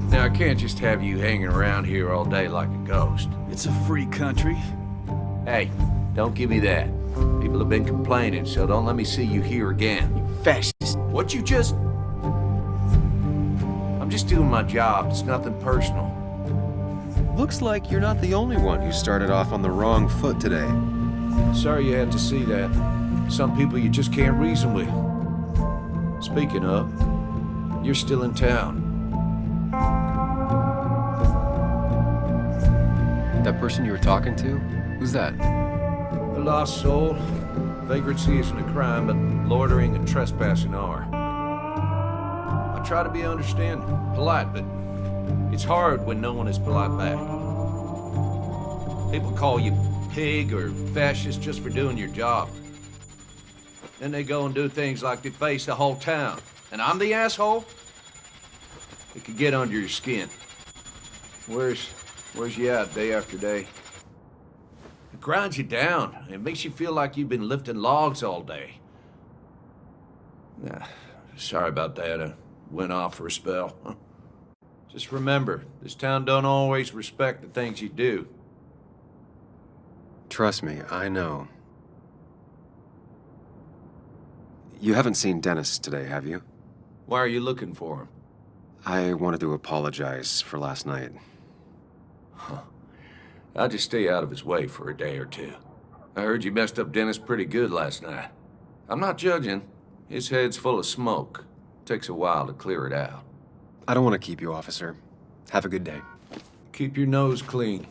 Now, I can't just have you hanging around here all day like a ghost. It's a free country. Hey, don't give me that. People have been complaining, so don't let me see you here again. You fascist. What you just... I'm just doing my job. It's nothing personal. Looks like you're not the only one who started off on the wrong foot today. Sorry you had to see that. Some people you just can't reason with. Speaking of, you're still in town. That person you were talking to? Who's that? A lost soul. Vagrancy isn't a crime, but loitering and trespassing are. I try to be understanding, polite, but it's hard when no one is polite back. People call you pig or fascist just for doing your job. Then they go and do things like deface the whole town. And I'm the asshole? It could get under your skin. Where's you at day after day? It grinds you down. It makes you feel like you've been lifting logs all day. Sorry about that. I went off for a spell. Just remember, this town don't always respect the things you do. Trust me, I know. You haven't seen Dennis today, have you? Why are you looking for him? I wanted to apologize for last night. I'll just stay out of his way for a day or two. I heard you messed up Dennis pretty good last night. I'm not judging. His head's full of smoke. Takes a while to clear it out. I don't want to keep you, officer. Have a good day. Keep your nose clean.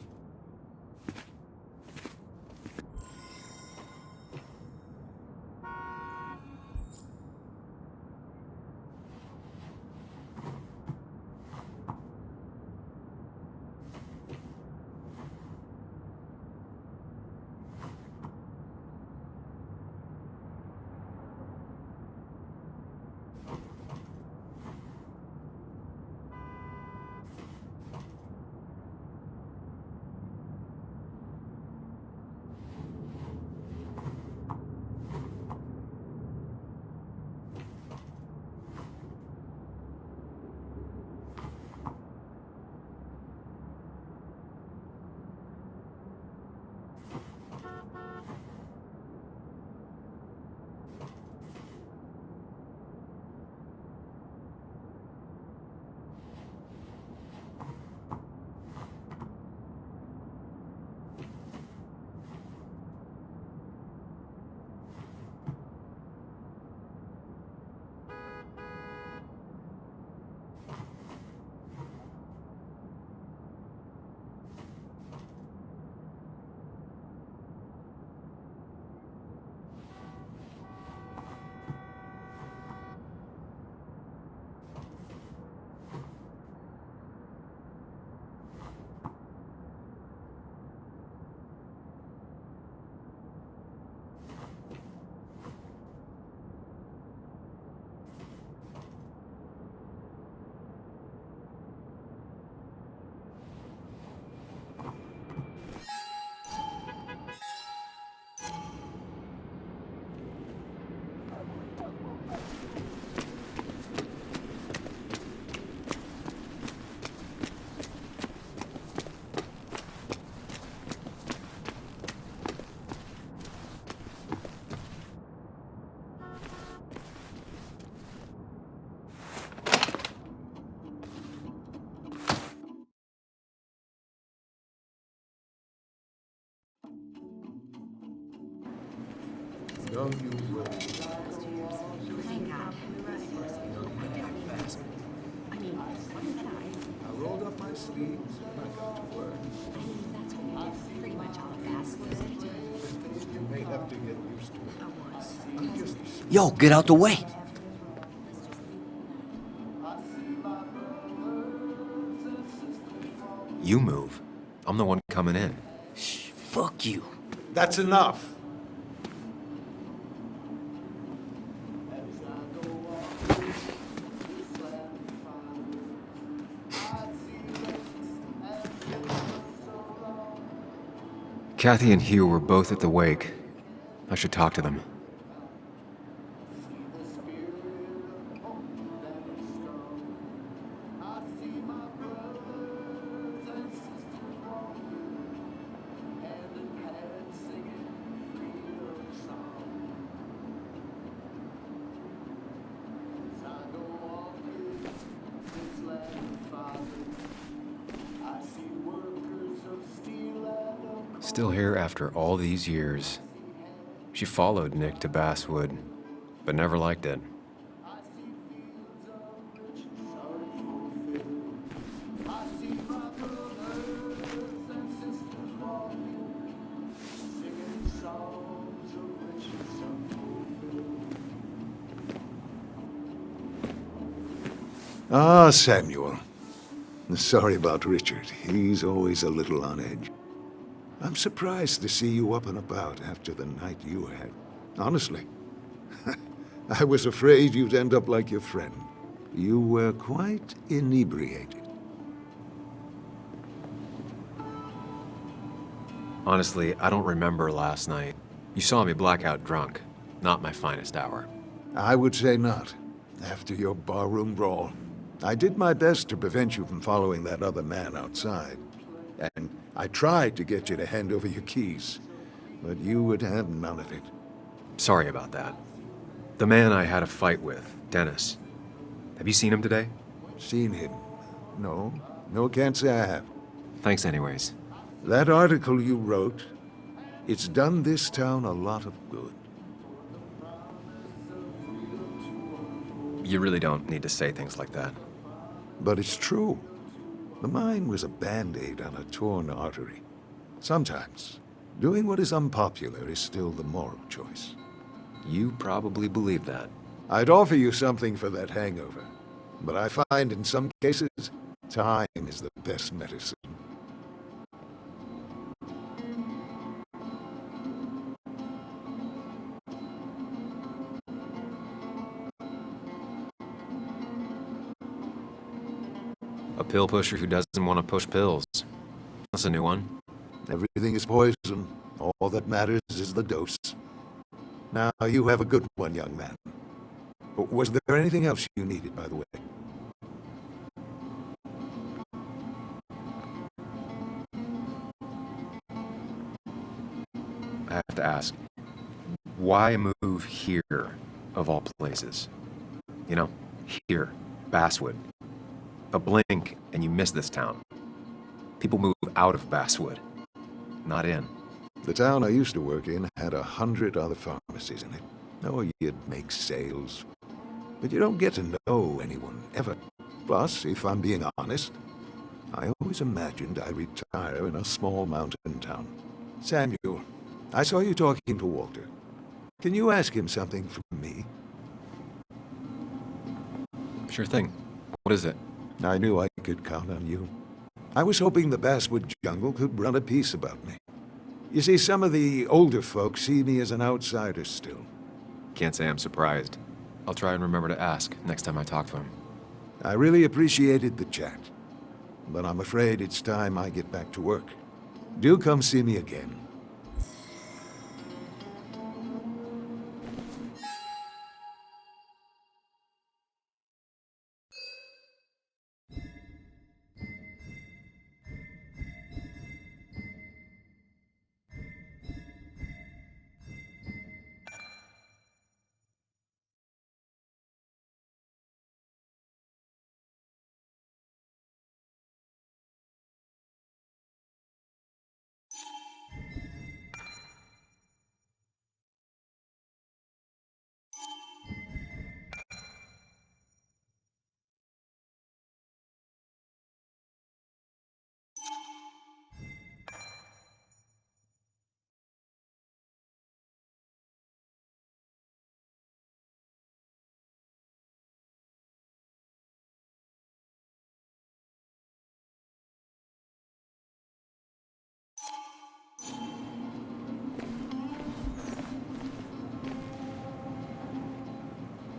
Thank God. I mean, what did I? I rolled up my sleeves and I got to work. I mean, that's when you did pretty much all of Basswood. You may have to get used to it. I'm just Yo, get out the way. You move. I'm the one coming in. Shh, fuck you. That's enough. Kathy and Hugh were both at the wake. I should talk to them. Still here after all these years. She followed Nick to Basswood, but never liked it. Ah, Samuel. Sorry about Richard. He's always a little on edge. I'm surprised to see you up and about after the night you had. Honestly. I was afraid you'd end up like your friend. You were quite inebriated. Honestly, I don't remember last night. You saw me blackout drunk. Not my finest hour. I would say not, after your barroom brawl. I did my best to prevent you from following that other man outside. And I tried to get you to hand over your keys, but you would have none of it. Sorry about that. The man I had a fight with, Dennis. Have you seen him today? Seen him? No. No, can't say I have. Thanks anyways. That article you wrote, it's done this town a lot of good. You really don't need to say things like that. But it's true. The mine was a band-aid on a torn artery. Sometimes, doing what is unpopular is still the moral choice. You probably believe that. I'd offer you something for that hangover, but I find in some cases, time is the best medicine. A pill pusher who doesn't want to push pills. That's a new one. Everything is poison. All that matters is the dose. Now, you have a good one, young man. But was there anything else you needed, by the way? I have to ask, why move here, of all places? You know, here, Basswood. A blink and you miss this town. People move out of Basswood, not in. The town I used to work in had 100 other pharmacies in it. Oh, you'd make sales. But you don't get to know anyone, ever. Plus, if I'm being honest, I always imagined I'd retire in a small mountain town. Samuel, I saw you talking to Walter. Can you ask him something from me? Sure thing. What is it? I knew I could count on you. I was hoping the Basswood jungle could run a piece about me. You see, some of the older folks see me as an outsider still. Can't say I'm surprised. I'll try and remember to ask next time I talk to him. I really appreciated the chat, but I'm afraid it's time I get back to work. Do come see me again.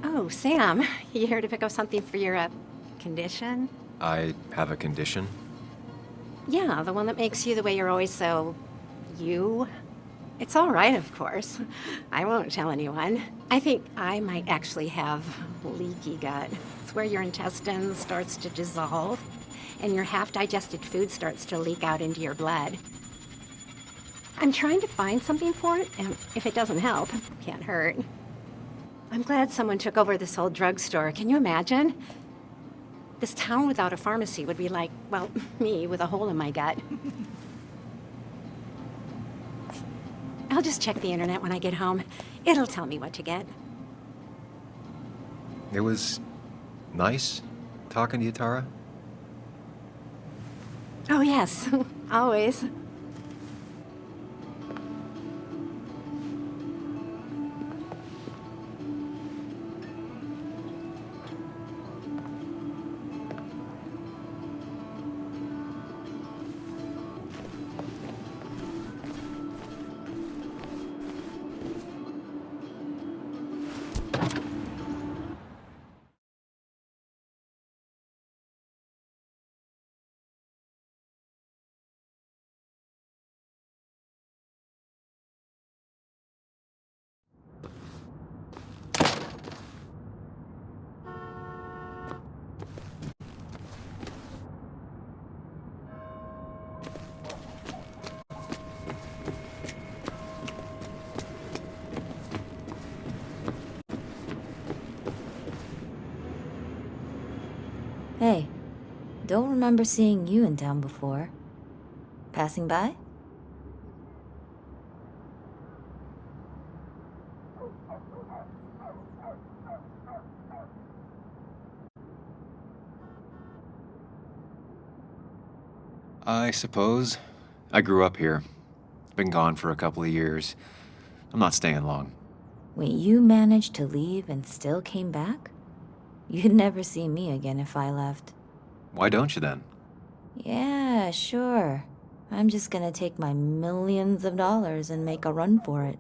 Oh, Sam, you here to pick up something for your, condition? I have a condition. Yeah, the one that makes you the way you're always so... you? It's all right, of course. I won't tell anyone. I think I might actually have leaky gut. It's where your intestine starts to dissolve, and your half-digested food starts to leak out into your blood. I'm trying to find something for it, and if it doesn't help, can't hurt. I'm glad someone took over this old drugstore. Can you imagine? This town without a pharmacy would be like, well, me with a hole in my gut. I'll just check the internet when I get home. It'll tell me what to get. It was nice talking to you, Tara. Oh, yes. Always. Hey, don't remember seeing you in town before. Passing by? I suppose. I grew up here. Been gone for a couple of years. I'm not staying long. Wait, you managed to leave and still came back? You'd never see me again if I left. Why don't you then? Yeah, sure. I'm just gonna take my millions of dollars and make a run for it.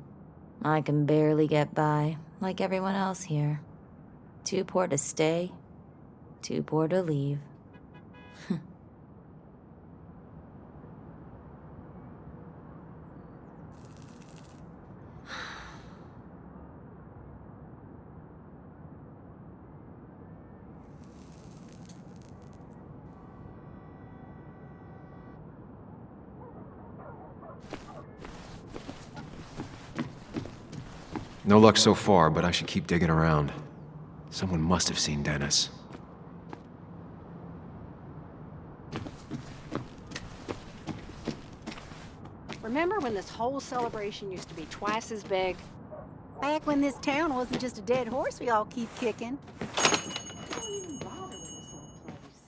I can barely get by, like everyone else here. Too poor to stay, too poor to leave. No luck so far, but I should keep digging around. Someone must have seen Dennis. Remember when this whole celebration used to be twice as big? Back when this town wasn't just a dead horse we all keep kicking. Don't even bother with this old place.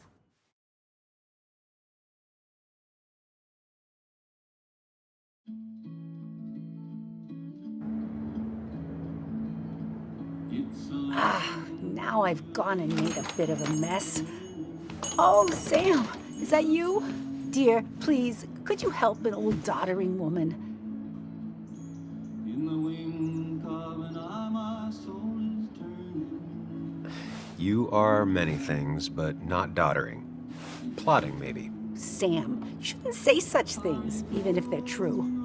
Now I've gone and made a bit of a mess. Oh, Sam, is that you? Dear, please, could you help an old doddering woman? You are many things, but not doddering. Plotting, maybe. Sam, you shouldn't say such things, even if they're true.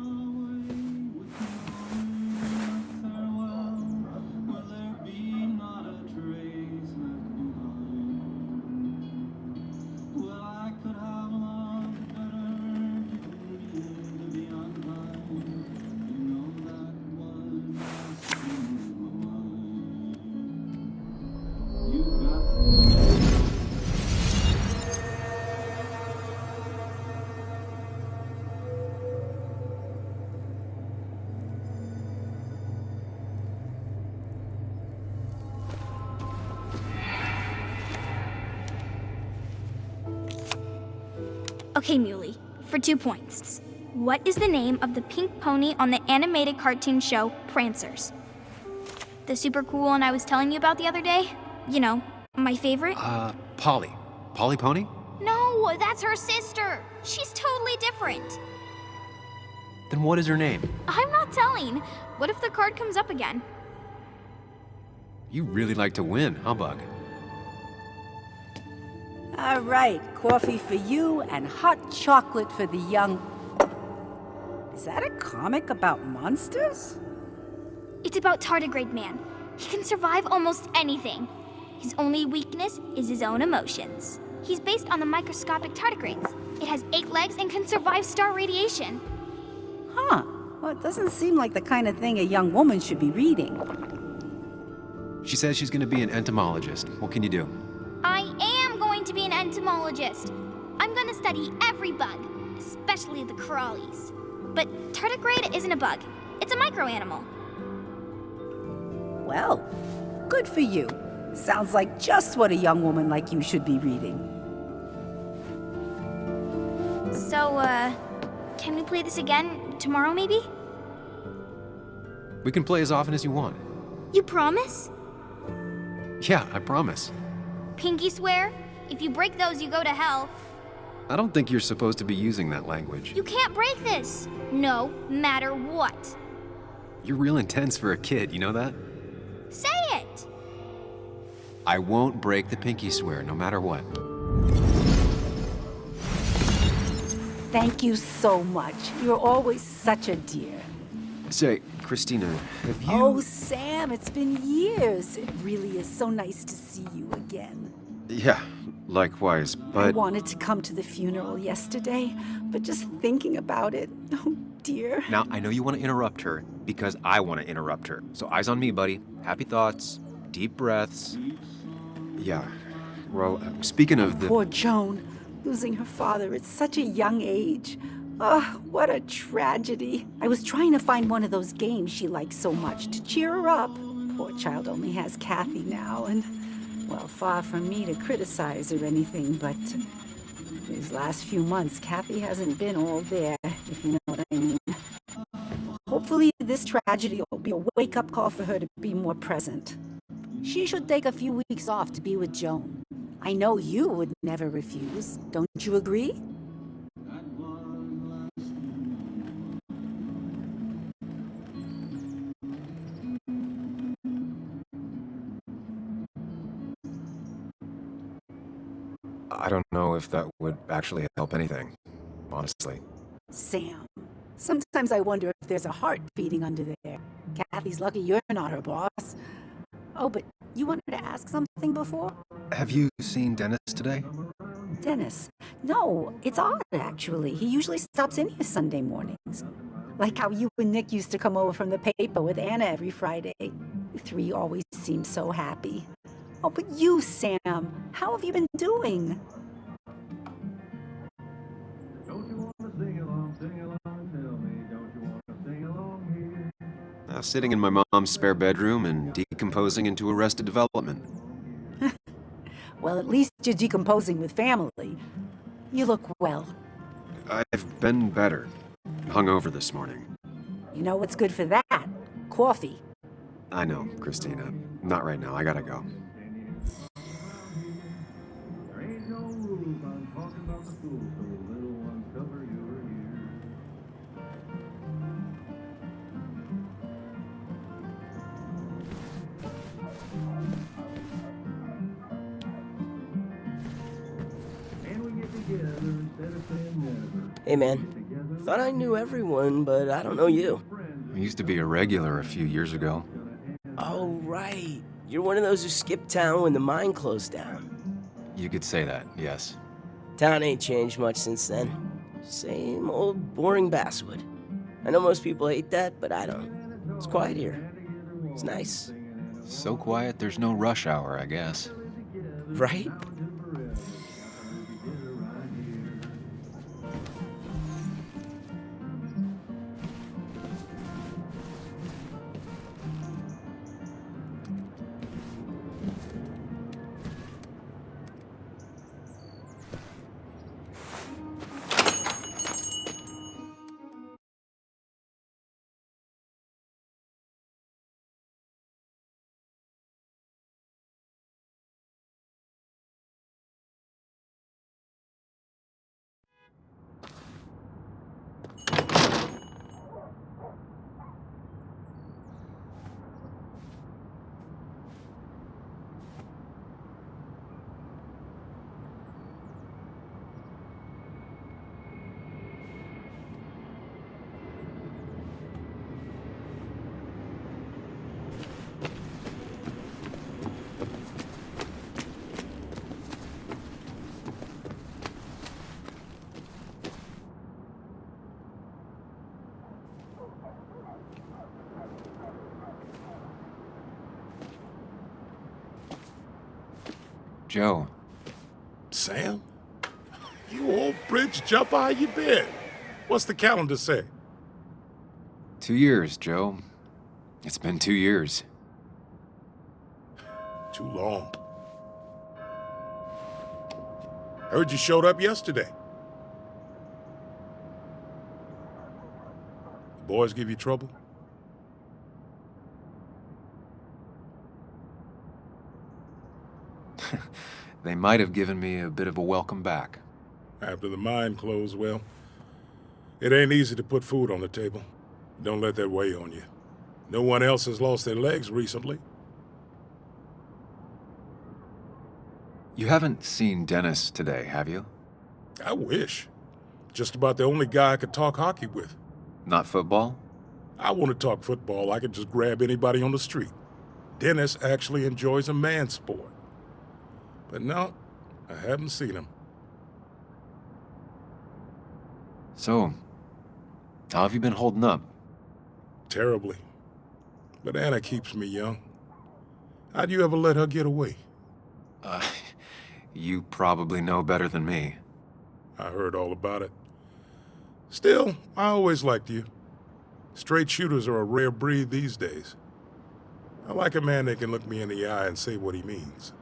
Okay, Muley, for 2 points. What is the name of the pink pony on the animated cartoon show Prancers? The super cool one I was telling you about the other day? You know, my favorite? Polly. Polly Pony? No, that's her sister. She's totally different. Then what is her name? I'm not telling. What if the card comes up again? You really like to win, huh, Bug? All right, coffee for you and hot chocolate for the young... Is that a comic about monsters? It's about Tardigrade Man. He can survive almost anything. His only weakness is his own emotions. He's based on the microscopic tardigrades. It has 8 legs and can survive star radiation. Huh. Well, it doesn't seem like the kind of thing a young woman should be reading. She says she's gonna be an entomologist. What can you do? I am going to be an entomologist. I'm going to study every bug, especially the crawlies. But tardigrade isn't a bug. It's a microanimal. Well, good for you. Sounds like just what a young woman like you should be reading. So, can we play this again tomorrow, maybe? We can play as often as you want. You promise? Yeah, I promise. Pinky swear? If you break those, you go to hell. I don't think you're supposed to be using that language. You can't break this. No matter what. You're real intense for a kid, you know that? Say it. I won't break the pinky swear, no matter what. Thank you so much. You're always such a dear. Say, Christina, have you... Oh, Sam, it's been years. It really is so nice to see you again. Yeah, likewise, I but... wanted to come to the funeral yesterday, but just thinking about it, oh dear. Now, I know you want to interrupt her, because I want to interrupt her. So eyes on me, buddy. Happy thoughts, deep breaths. Yeah, well, speaking of the... Poor Joan, losing her father at such a young age. Oh, what a tragedy. I was trying to find one of those games she likes so much to cheer her up. Poor child only has Kathy now, and, well, far from me to criticize or anything, but these last few months, Kathy hasn't been all there, if you know what I mean. Hopefully this tragedy will be a wake-up call for her to be more present. She should take a few weeks off to be with Joan. I know you would never refuse. Don't you agree? I don't know if that would actually help anything, honestly. Sam, sometimes I wonder if there's a heart beating under there. Kathy's lucky you're not her boss. Oh, but you wanted to ask something before? Have you seen Dennis today? Dennis. No, it's odd, actually. He usually stops in here Sunday mornings. Like how you and Nick used to come over from the paper with Anna every Friday. You three always seem so happy. Oh, but you, Sam, how have you been doing? Sitting in my mom's spare bedroom and decomposing into Arrested Development. Well, at least you're decomposing with family. You look well. I've been better. Hungover this morning. You know what's good for that? Coffee. I know, Christina. Not right now. I gotta go. Hey man, thought I knew everyone, but I don't know you. I used to be a regular a few years ago. Oh right, you're one of those who skipped town when the mine closed down. You could say that, yes. Town ain't changed much since then. Same old boring basswood. I know most people hate that, but I don't. It's quiet here. It's nice. So quiet, there's no rush hour, I guess. Right? Joe. Sam? You old bridge jumper, how you been? What's the calendar say? 2 years, Joe. It's been 2 years. Too long. Heard you showed up yesterday. The boys give you trouble? They might have given me a bit of a welcome back. After the mine closed, well, it ain't easy to put food on the table. Don't let that weigh on you. No one else has lost their legs recently. You haven't seen Dennis today, have you? I wish. Just about the only guy I could talk hockey with. Not football? I want to talk football. I could just grab anybody on the street. Dennis actually enjoys a man's sport. But no, I haven't seen him. So, how have you been holding up? Terribly. But Anna keeps me young. How'd you ever let her get away? You probably know better than me. I heard all about it. Still, I always liked you. Straight shooters are a rare breed these days. I like a man that can look me in the eye and say what he means.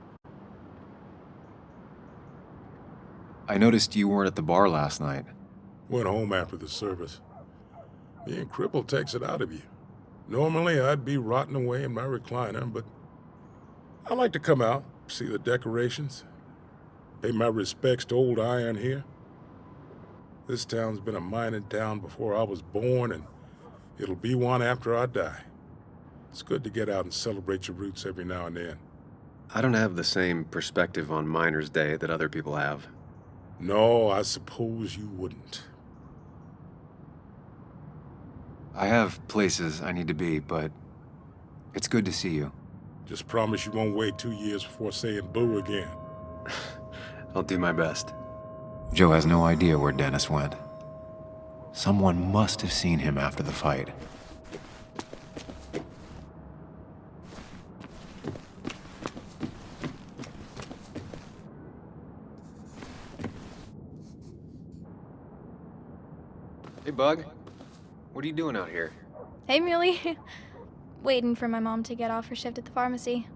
I noticed you weren't at the bar last night. Went home after the service. Being crippled takes it out of you. Normally, I'd be rotting away in my recliner, but I like to come out, see the decorations, pay my respects to old iron here. This town's been a mining town before I was born, and it'll be one after I die. It's good to get out and celebrate your roots every now and then. I don't have the same perspective on Miners' Day that other people have. No, I suppose you wouldn't. I have places I need to be, but it's good to see you. Just promise you won't wait 2 years before saying boo again. I'll do my best. Joe has no idea where Dennis went. Someone must have seen him after the fight. Hey, Bug. What are you doing out here? Hey, Muley. Waiting for my mom to get off her shift at the pharmacy.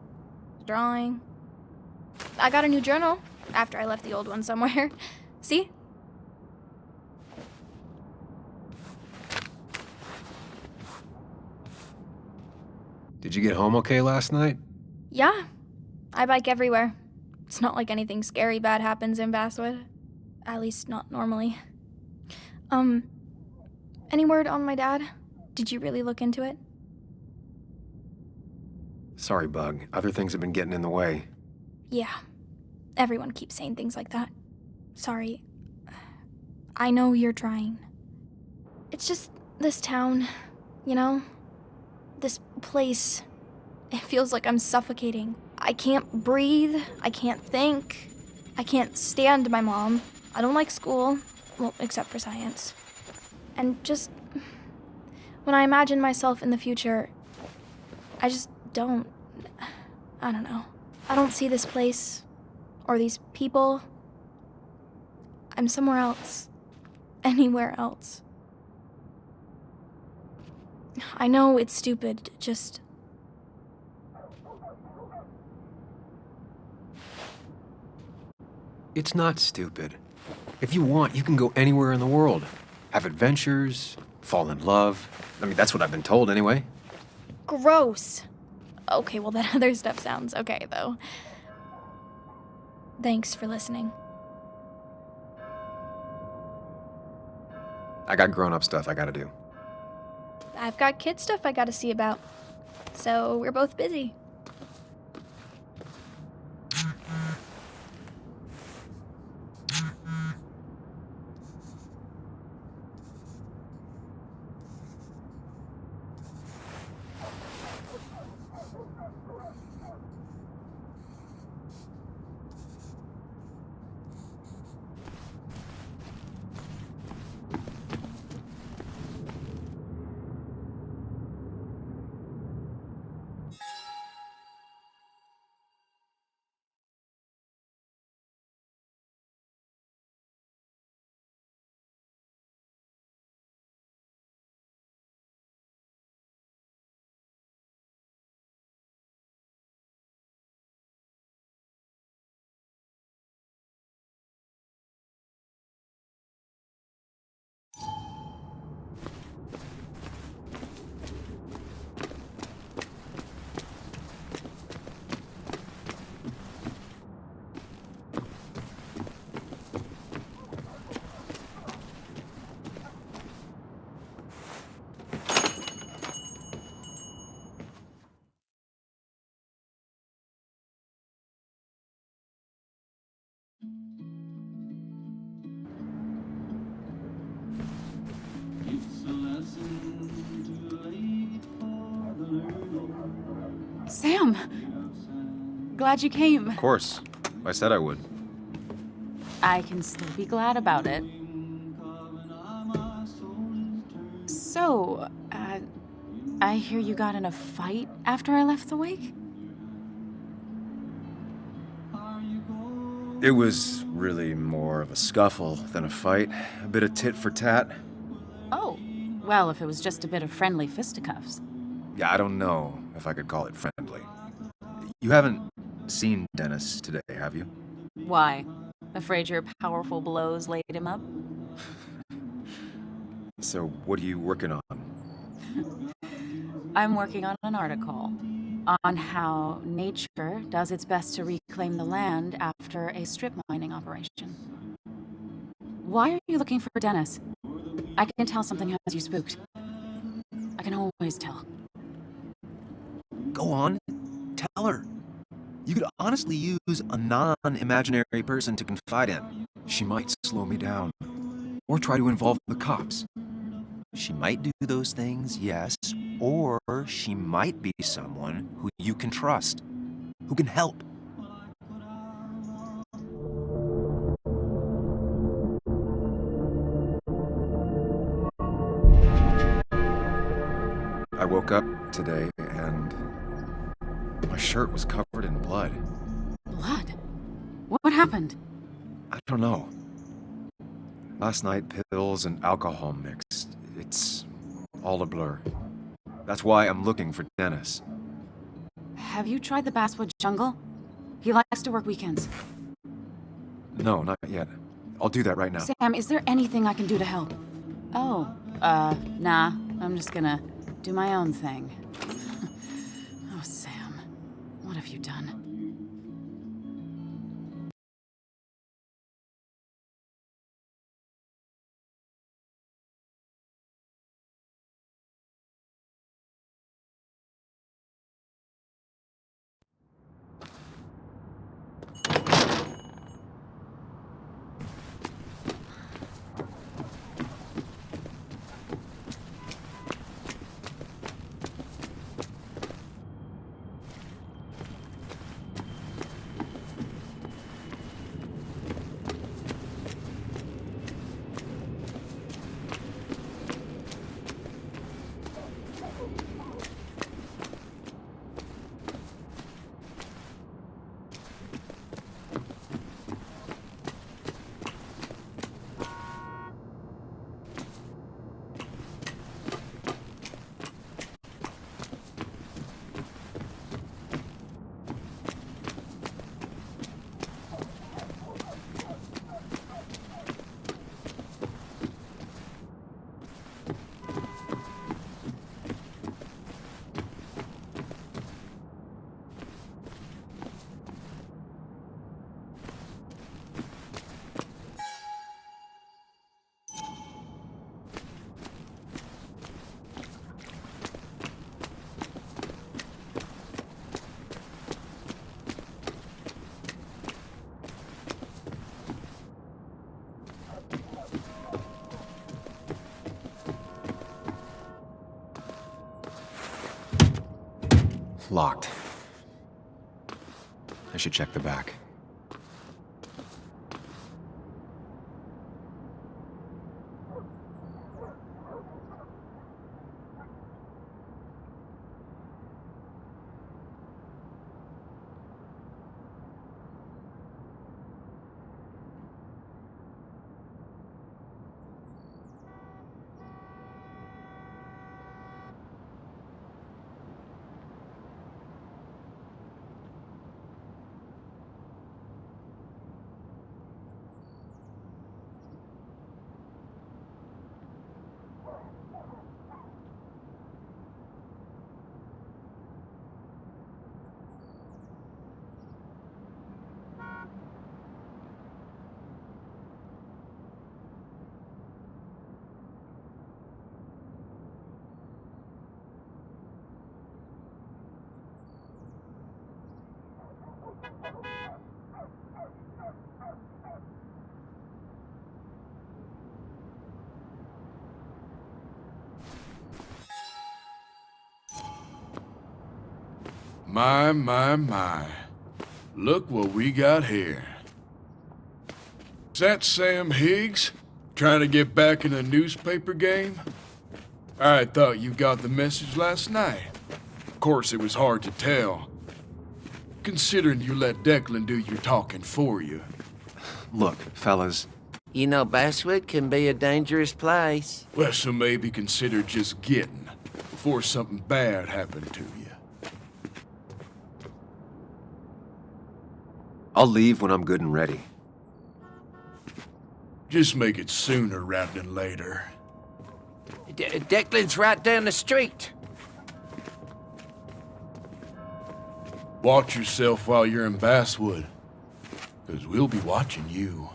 Drawing. I got a new journal after I left the old one somewhere. See? Did you get home okay last night? Yeah. I bike everywhere. It's not like anything scary bad happens in Basswood. At least not normally. Any word on my dad? Did you really look into it? Sorry, Bug. Other things have been getting in the way. Yeah. Everyone keeps saying things like that. Sorry. I know you're trying. It's just this town, you know? This place. It feels like I'm suffocating. I can't breathe. I can't think. I can't stand my mom. I don't like school. Well, except for science. And just... when I imagine myself in the future, I just don't... I don't know. I don't see this place. Or these people. I'm somewhere else. Anywhere else. I know it's stupid, just... It's not stupid. If you want, you can go anywhere in the world. Have adventures, fall in love. I mean, that's what I've been told anyway. Gross. Okay, well, that other stuff sounds okay, though. Thanks for listening. I got grown-up stuff I gotta do. I've got kid stuff I gotta see about. So we're both busy. Sam! Glad you came. Of course. I said I would. I can still be glad about it. So, I hear you got in a fight after I left the wake? It was really more of a scuffle than a fight. A bit of tit for tat. Oh, well, if it was just a bit of friendly fisticuffs. Yeah, I don't know if I could call it friendly. You haven't seen Dennis today, have you? Why? Afraid your powerful blows laid him up? So, what are you working on? I'm working on an article on how nature does its best to reclaim the land after a strip mining operation. Why are you looking for Dennis? I can tell something has you spooked. I can always tell. Go on. Tell her. You could honestly use a non-imaginary person to confide in. She might slow me down. Or try to involve the cops. She might do those things, yes. Or she might be someone who you can trust. Who can help. I woke up today and my shirt was covered in blood. Blood? What happened? I don't know. Last night, pills and alcohol mixed. It's all a blur. That's why I'm looking for Dennis. Have you tried the Basswood Jungle? He likes to work weekends. No, not yet. I'll do that right now. Sam, is there anything I can do to help? Oh, nah. I'm just gonna do my own thing. Oh, Sam. What have you done? Locked. I should check the back. My. Look what we got here. Is that Sam Higgs? Trying to get back in the newspaper game? I thought you got the message last night. Of course, it was hard to tell, considering you let Declan do your talking for you. Look, fellas, You know, Basswood can be a dangerous place. Well, so maybe consider just getting before something bad happened to you. I'll leave when I'm good and ready. Just make it sooner rather than later. Declan's right down the street. Watch yourself while you're in Basswood, because we'll be watching you.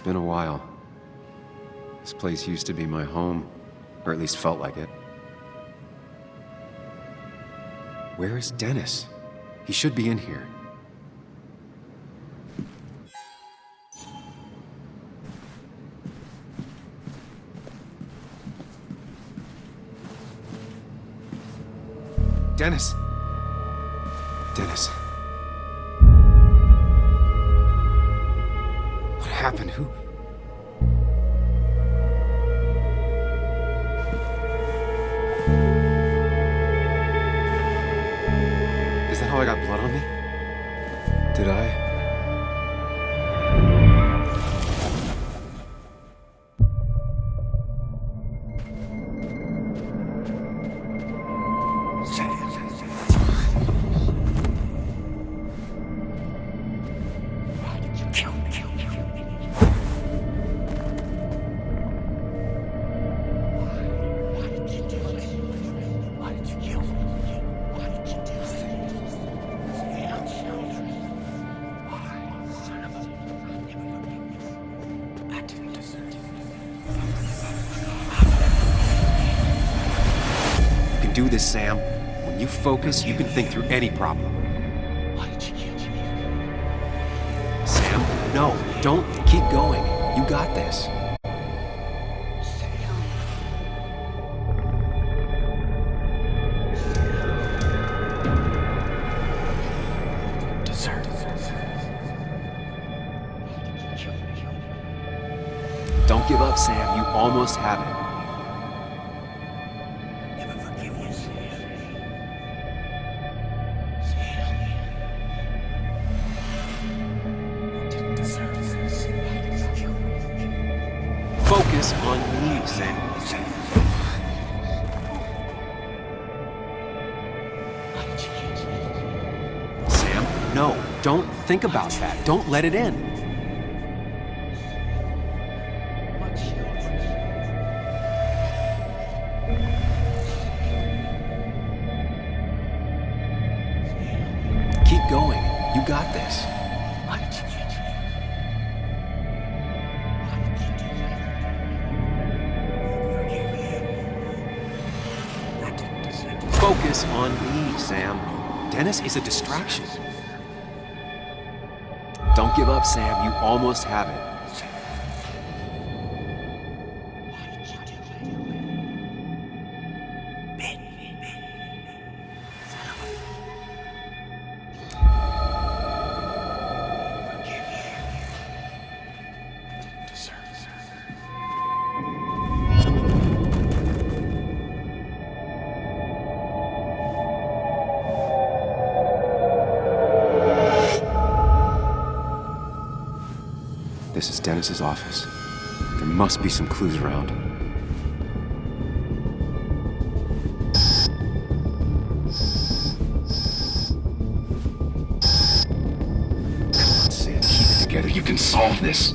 Been a while. This place used to be my home, or at least felt like it. Where is Dennis? He should be in here. Dennis! Dennis. What happened? Who? Is that how I got blood on me? Did I? Do this, Sam. When you focus, you can think through any problem. Sam, no, don't. Keep going. You got this. Don't give up, Sam. You almost have it. Focus on me, Sam. Sam, no, don't think about that. Don't let it in. Keep going. You got this. Focus on me, Sam. Dennis is a distraction. Don't give up, Sam. You almost have it. This is Dennis's office. There must be some clues around. together, you can solve this.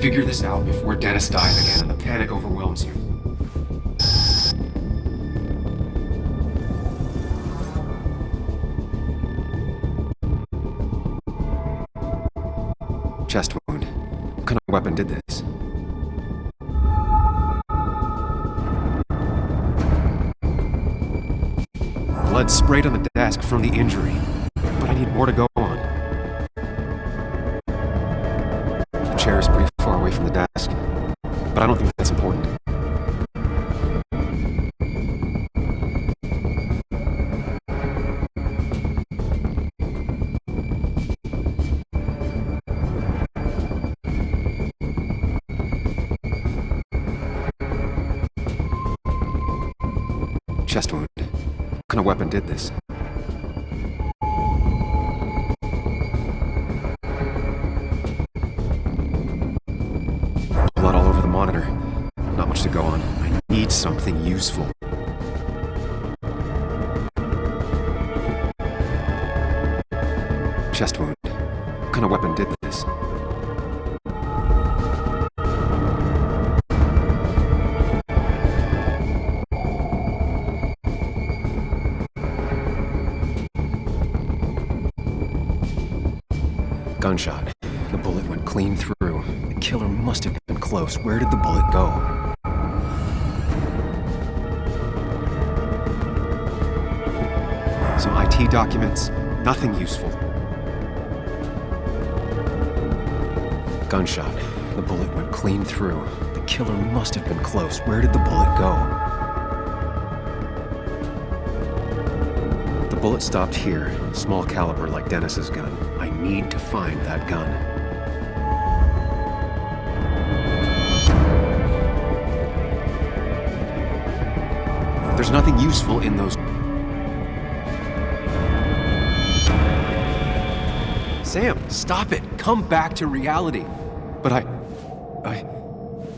Figure this out before Dennis dies again and the panic overwhelms you. Chest wound. What kind of weapon did this? Blood sprayed on the desk from the injury, but I need more to go on. The chair is pretty far away from the desk, but I don't think that's important. Chest wound. What kind of weapon did this? Blood all over the monitor. Not much to go on. I need something useful. Chest wound. What kind of weapon did this? Gunshot. The bullet went clean through. The killer must have been close. Where did the bullet go? Some IT documents. Nothing useful. Gunshot. The bullet went clean through. The killer must have been close. Where did the bullet go? The bullet stopped here. Small caliber like Dennis's gun. I need to find that gun. There's nothing useful in those. Sam, stop it. Come back to reality. But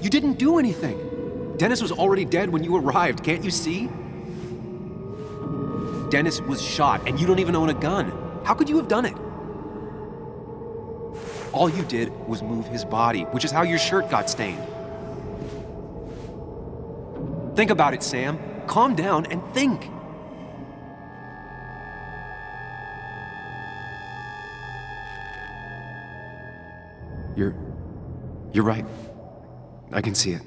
you didn't do anything. Dennis was already dead when you arrived, can't you see? Dennis was shot, and you don't even own a gun. How could you have done it? All you did was move his body, which is how your shirt got stained. Think about it, Sam. Calm down and think. You're right. I can see it.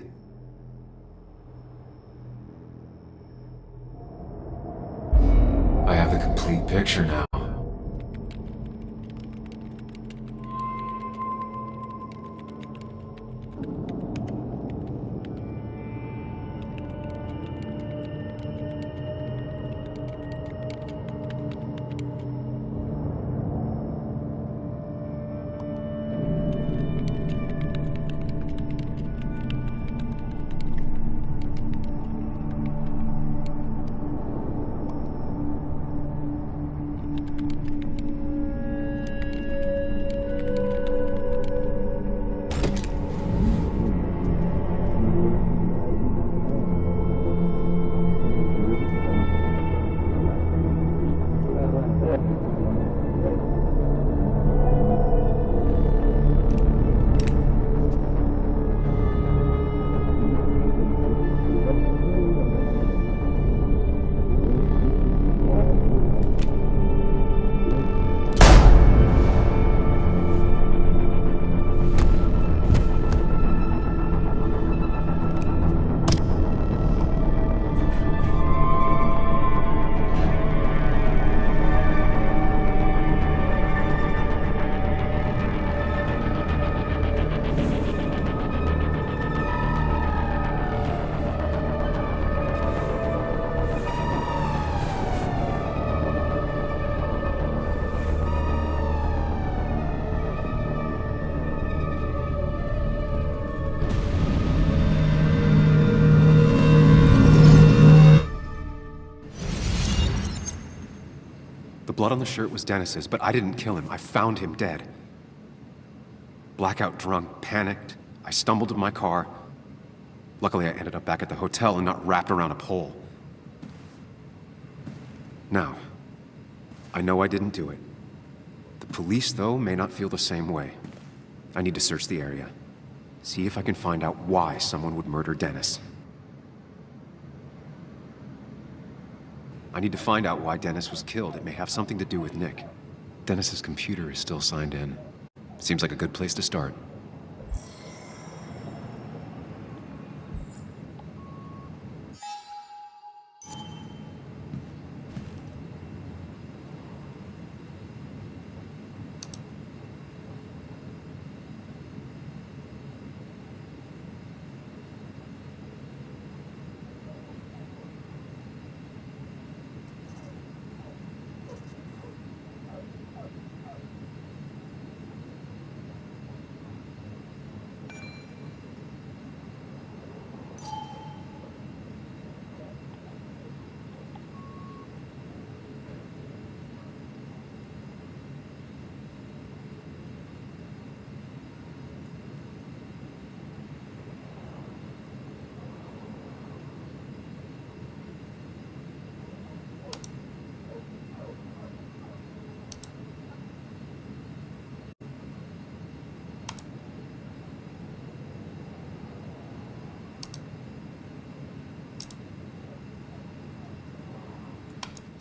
I have the complete picture now. The blood on the shirt was Dennis's, but I didn't kill him. I found him dead. Blackout drunk, panicked. I stumbled to my car. Luckily, I ended up back at the hotel and not wrapped around a pole. Now, I know I didn't do it. The police, though, may not feel the same way. I need to search the area. See if I can find out why someone would murder Dennis. I need to find out why Dennis was killed. It may have something to do with Nick. Dennis's computer is still signed in. Seems like a good place to start.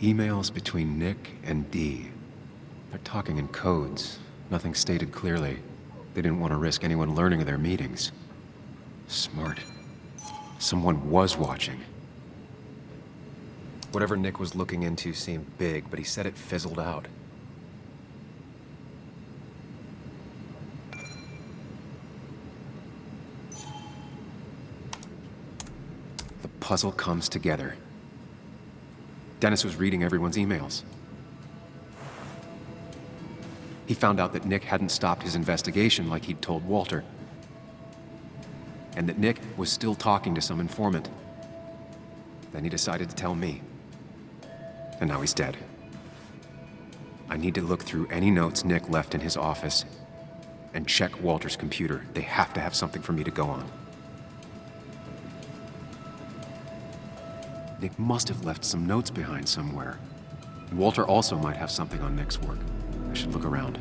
Emails between Nick and Dee. They're talking in codes. Nothing stated clearly. They didn't want to risk anyone learning of their meetings. Smart. Someone was watching. Whatever Nick was looking into seemed big, but he said it fizzled out. The puzzle comes together. Dennis was reading everyone's emails. He found out that Nick hadn't stopped his investigation like he'd told Walter. And that Nick was still talking to some informant. Then he decided to tell me. And now he's dead. I need to look through any notes Nick left in his office and check Walter's computer. They have to have something for me to go on. Nick must have left some notes behind somewhere. Walter also might have something on Nick's work. I should look around.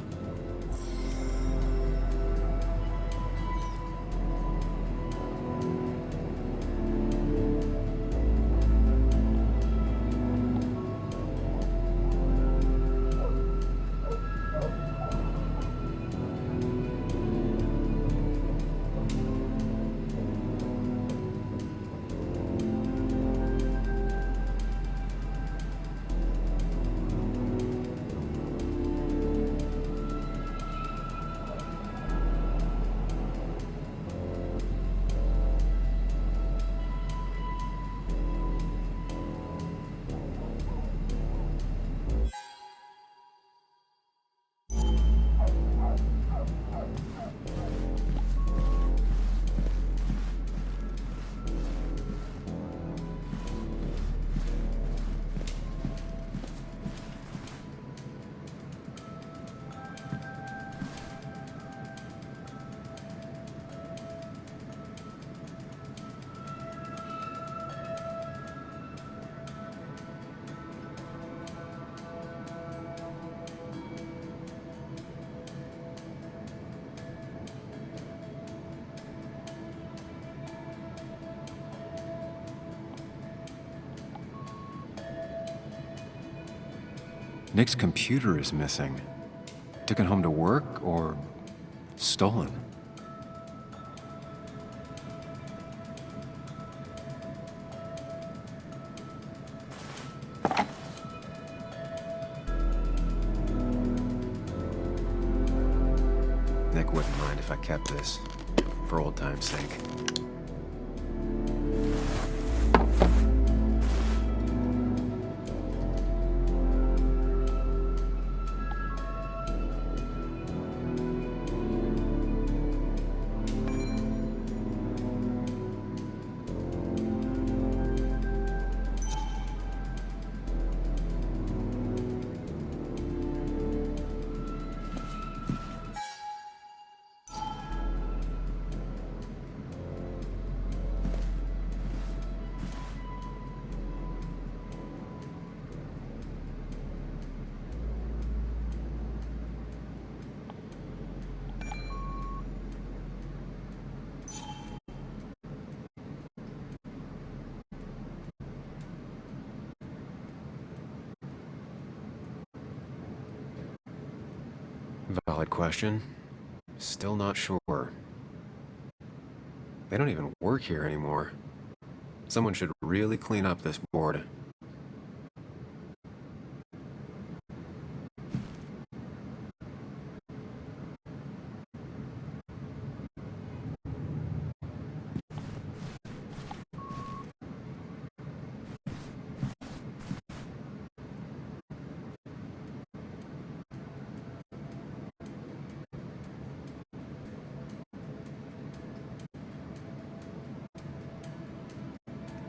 Nick's computer is missing. Took it home to work or stolen? Nick wouldn't mind if I kept this, for old time's sake. Valid question. Still not sure. They don't even work here anymore. Someone should really clean up this board.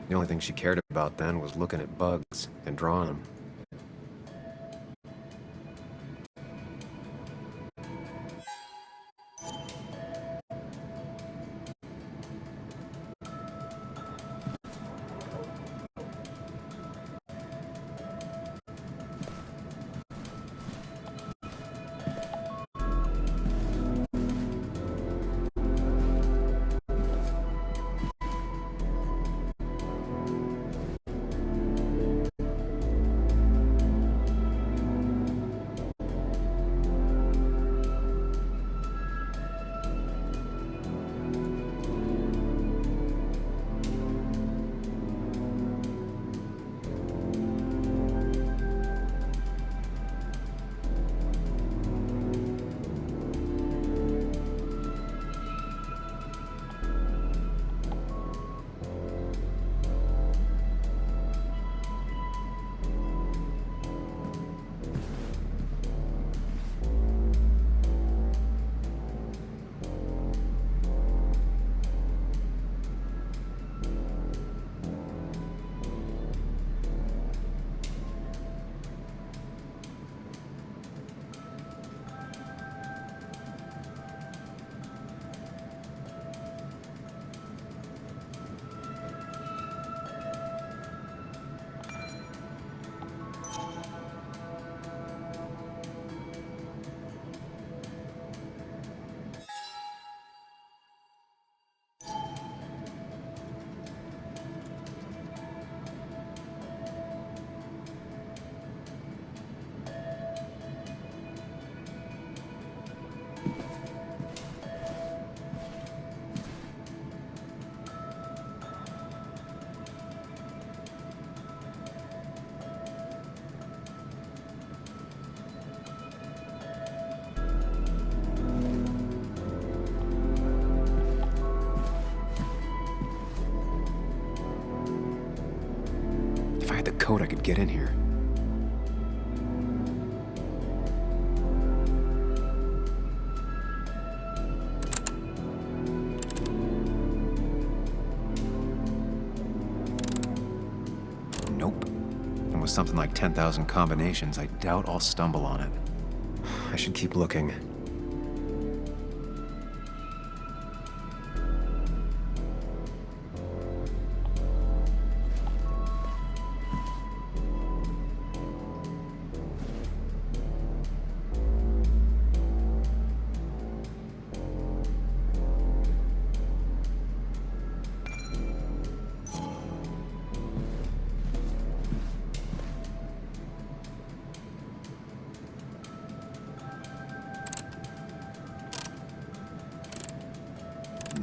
The only thing she cared about then was looking at bugs and drawing them. If I had the code, I could get in here. Nope. And with something like 10,000 combinations, I doubt I'll stumble on it. I should keep looking.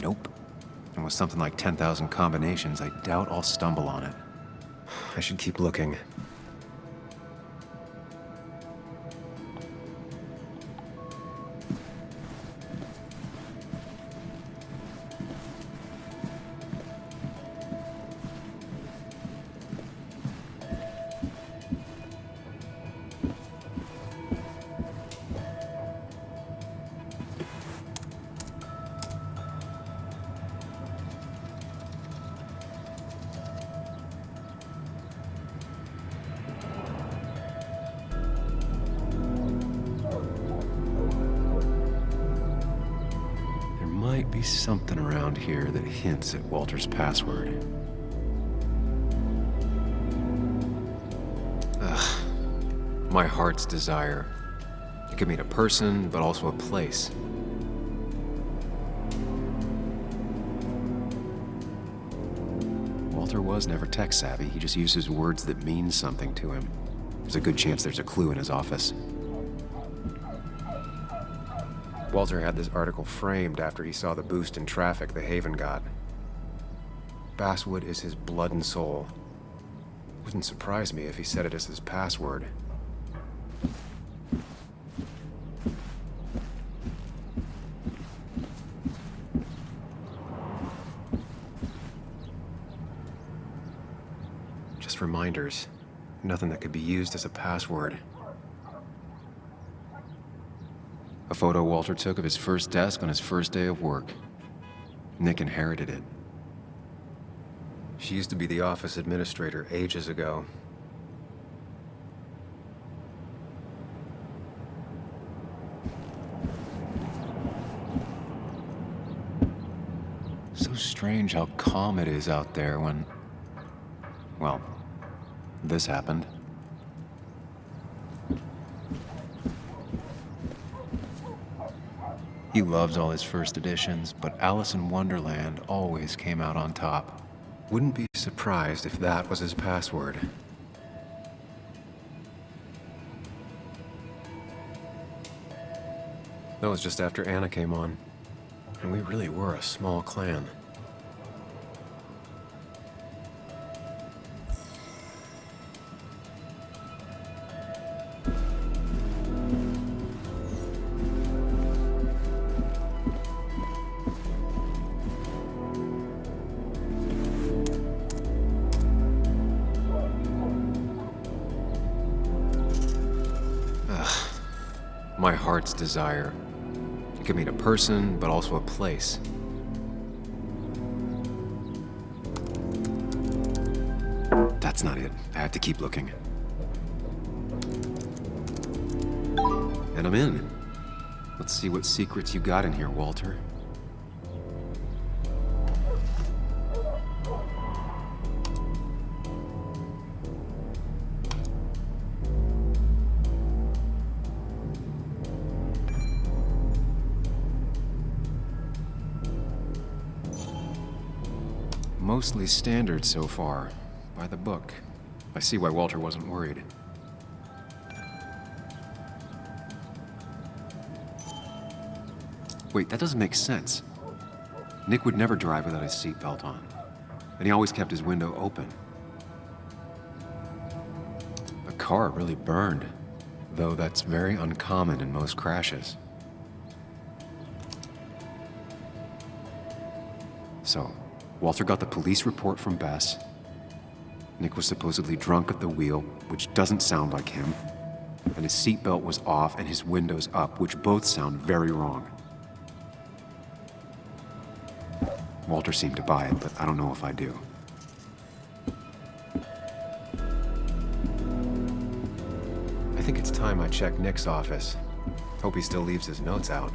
Nope. And with something like 10,000 combinations, I doubt I'll stumble on it. I should keep looking. Might be something around here that hints at Walter's password. Ugh. My heart's desire. It could mean a person, but also a place. Walter was never tech-savvy. He just uses words that mean something to him. There's a good chance there's a clue in his office. Walter had this article framed after he saw the boost in traffic the Haven got. Basswood is his blood and soul. Wouldn't surprise me if he said it as his password. Just reminders. Nothing that could be used as a password. A photo Walter took of his first desk on his first day of work. Nick inherited it. She used to be the office administrator ages ago. So strange how calm it is out there when... well, this happened. He loves all his first editions, but Alice in Wonderland always came out on top. Wouldn't be surprised if that was his password. That was just after Anna came on, and we really were a small clan. My heart's desire. It could mean a person, but also a place. That's not it. I have to keep looking. And I'm in. Let's see what secrets you got in here, Walter. Mostly standard so far. By the book. I see why Walter wasn't worried. Wait, that doesn't make sense. Nick would never drive without his seatbelt on. And he always kept his window open. The car really burned, though that's very uncommon in most crashes. So, Walter got the police report from Bess. Nick was supposedly drunk at the wheel, which doesn't sound like him. And his seatbelt was off and his windows up, which both sound very wrong. Walter seemed to buy it, but I don't know if I do. I think it's time I check Nick's office. Hope he still leaves his notes out.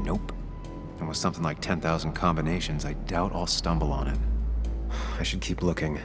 Nope. And with something like 10,000 combinations, I doubt I'll stumble on it. I should keep looking.